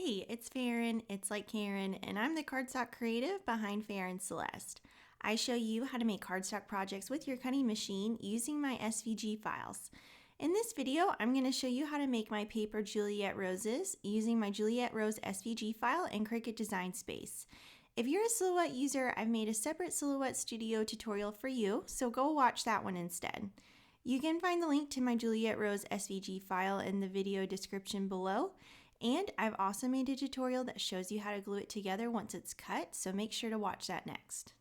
Hey, it's Farren, it's like Karen, and I'm the cardstock creative behind Farren Celeste. I show you how to make cardstock projects with your cutting machine using my SVG files. In this video, I'm going to show you how to make my paper Juliet Roses using my Juliet Rose SVG file and Cricut Design Space. If you're a Silhouette user, I've made a separate Silhouette Studio tutorial for you, so go watch that one instead. You can find the link to my Juliet Rose SVG file in the video description below. And I've also made a tutorial that shows you how to glue it together once it's cut, so make sure to watch that next.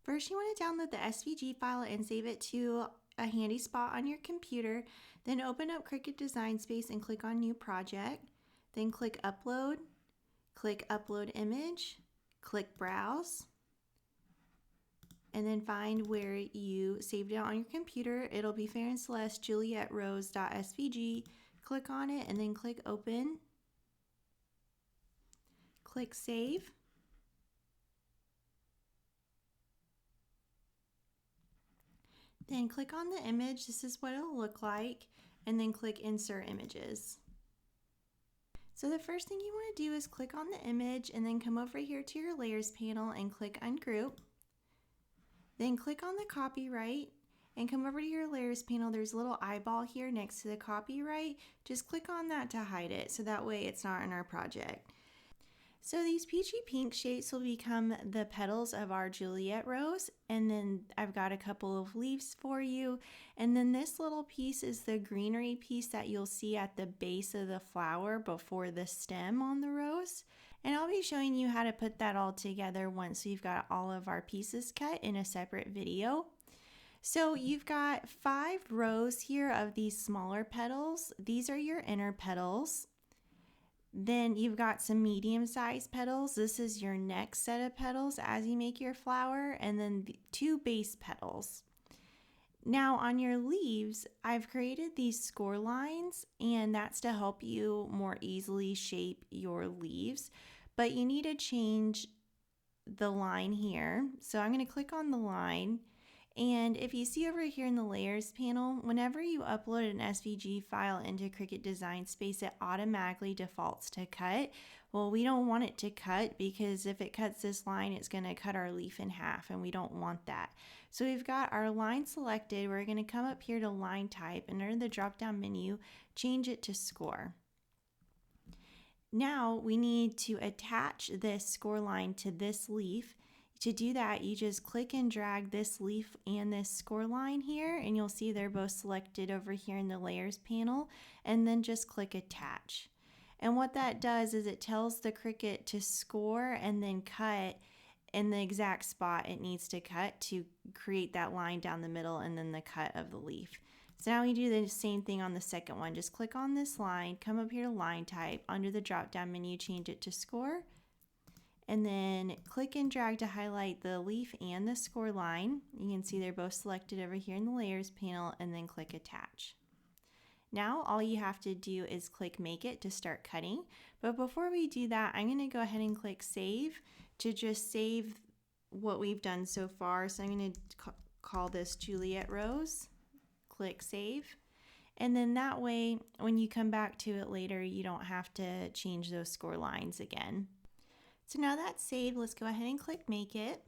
First, you want to download the SVG file and save it to a handy spot on your computer. Then open up Cricut Design Space and click on New Project. Then click Upload Image, click Browse, and then find where you saved it on your computer. It'll be Farren Celeste Juliet Rose SVG. Click on it and then click Open. Click Save. Then click on the image. This is what it'll look like. And then click Insert Images. So the first thing you want to do is click on the image and then come over here to your Layers panel and click Ungroup. Then click on the copyright and come over to your layers panel. There's a little eyeball here next to the copyright. Just click on that to hide it so that way it's not in our project. So these peachy pink shapes will become the petals of our Juliet Rose, and then I've got a couple of leaves for you, and then this little piece is the greenery piece that you'll see at the base of the flower before the stem on the rose. And I'll be showing you how to put that all together once we've got all of our pieces cut in a separate video. So you've got 5 rows here of these smaller petals. These are your inner petals. Then you've got some medium-sized petals. This is your next set of petals as you make your flower, and then 2 base petals. Now on your leaves, I've created these score lines, and that's to help you more easily shape your leaves. But you need to change the line here. So I'm going to click on the line. And if you see over here in the Layers panel, whenever you upload an SVG file into Cricut Design Space, it automatically defaults to cut. Well, we don't want it to cut because if it cuts this line, it's going to cut our leaf in half, and we don't want that. So we've got our line selected. We're going to come up here to Line Type, and under the drop-down menu, change it to Score. Now we need to attach this score line to this leaf. To do that, you just click and drag this leaf and this score line here, and you'll see they're both selected over here in the Layers panel, and then just click Attach. And what that does is it tells the Cricut to score and then cut in the exact spot it needs to cut to create that line down the middle and then the cut of the leaf. So now we do the same thing on the second one. Just click on this line, come up here to Line Type, under the drop down menu, change it to Score, and then click and drag to highlight the leaf and the score line. You can see they're both selected over here in the Layers panel, and then click Attach. Now all you have to do is click Make It to start cutting. But before we do that, I'm going to go ahead and click Save to just save what we've done so far. So I'm going to call this Juliet Rose. Click Save. And then that way, when you come back to it later, you don't have to change those score lines again. So now that's saved, let's go ahead and click Make It.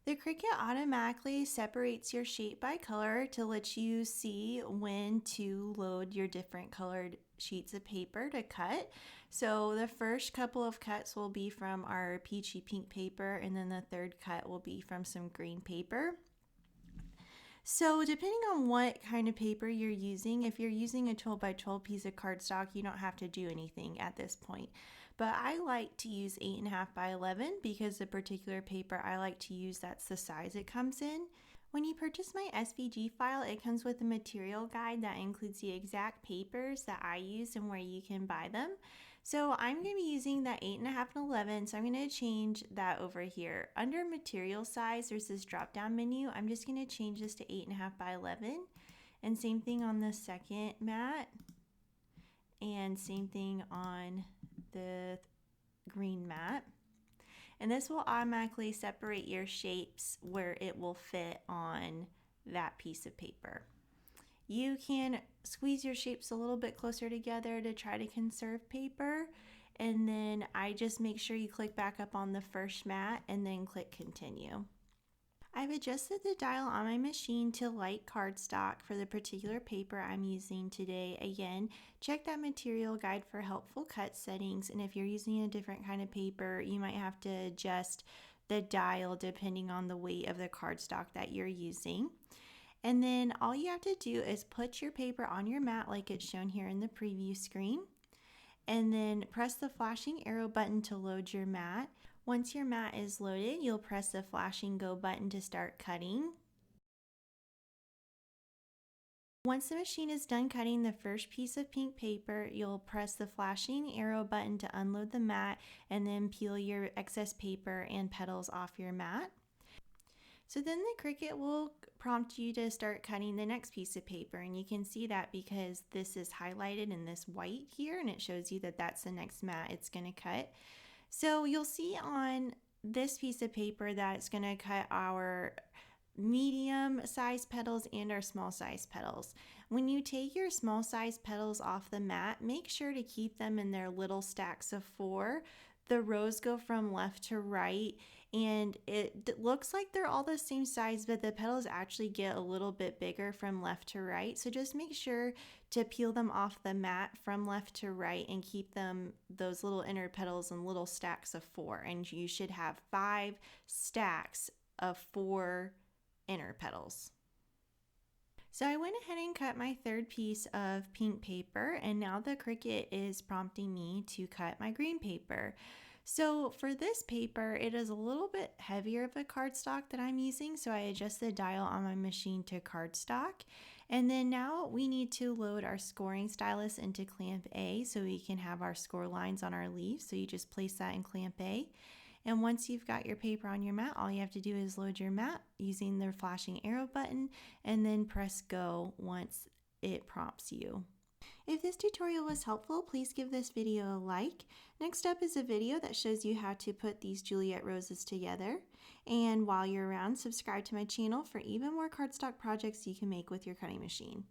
The Cricut automatically separates your shape by color to let you see when to load your different colored sheets of paper to cut. So the first couple of cuts will be from our peachy pink paper, and then the third cut will be from some green paper. So depending on what kind of paper you're using, if you're using a 12 by 12 piece of cardstock, you don't have to do anything at this point. But I like to use 8.5 by 11 because the particular paper I like to use, that's the size it comes in. When you purchase my SVG file, it comes with a material guide that includes the exact papers that I use and where you can buy them. So I'm going to be using that 8.5 and 11, so I'm going to change that over here. Under material size, there's this drop down menu. I'm just going to change this to 8.5 by 11. And same thing on the second mat. And same thing on the green mat. And this will automatically separate your shapes where it will fit on that piece of paper. You can squeeze your shapes a little bit closer together to try to conserve paper. And then I just make sure you click back up on the first mat and then click continue. I've adjusted the dial on my machine to light cardstock for the particular paper I'm using today. Again, check that material guide for helpful cut settings, and if you're using a different kind of paper, you might have to adjust the dial depending on the weight of the cardstock that you're using. And then all you have to do is put your paper on your mat like it's shown here in the preview screen, and then press the flashing arrow button to load your mat. Once your mat is loaded, you'll press the flashing go button to start cutting. Once the machine is done cutting the first piece of pink paper, you'll press the flashing arrow button to unload the mat and then peel your excess paper and petals off your mat. So then the Cricut will prompt you to start cutting the next piece of paper, and you can see that because this is highlighted in this white here, and it shows you that that's the next mat it's going to cut. So you'll see on this piece of paper that it's going to cut our medium size petals and our small size petals. When you take your small size petals off the mat, make sure to keep them in their little stacks of 4. The rows go from left to right, and it looks like they're all the same size, but the petals actually get a little bit bigger from left to right. So just make sure to peel them off the mat from left to right and keep them, those little inner petals, in little stacks of 4. And you should have 5 stacks of 4 inner petals. So I went ahead and cut my third piece of pink paper, and now the Cricut is prompting me to cut my green paper. So for this paper, it is a little bit heavier of a cardstock that I'm using, so I adjust the dial on my machine to cardstock. And then now we need to load our scoring stylus into clamp A so we can have our score lines on our leaves. So you just place that in clamp A. And once you've got your paper on your mat, all you have to do is load your mat using the flashing arrow button and then press go once it prompts you. If this tutorial was helpful, please give this video a like. Next up is a video that shows you how to put these Juliet roses together. And while you're around, subscribe to my channel for even more cardstock projects you can make with your cutting machine.